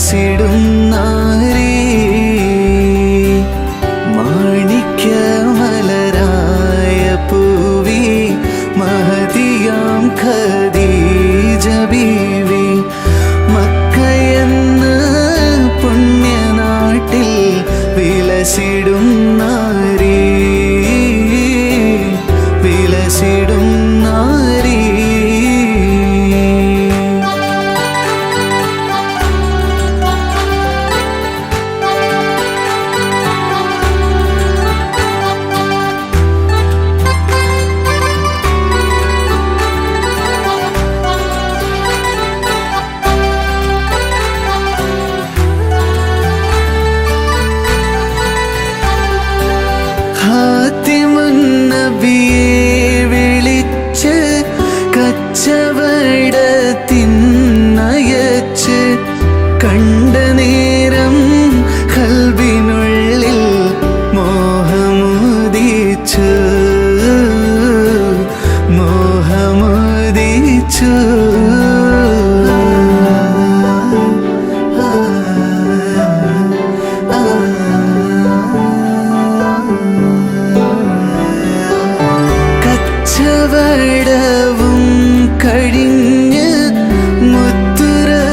വിലസിടും നാരീ മാണിക്യമലരായ പൂവി മഹതിയാം ഖദീജ ബീവി മക്കയെന്ന പുണ്യനാട്ടിൽ വിലസിടും നാരീ വിലസിടും നാരീ നബിയെ വിളിച്ച് കച്ചവടത്തിനയച്ച് കണ്ട നേരം ഖൽബിനുള്ളിൽ മോഹമുദിച്ചു മോഹമുദിച്ചു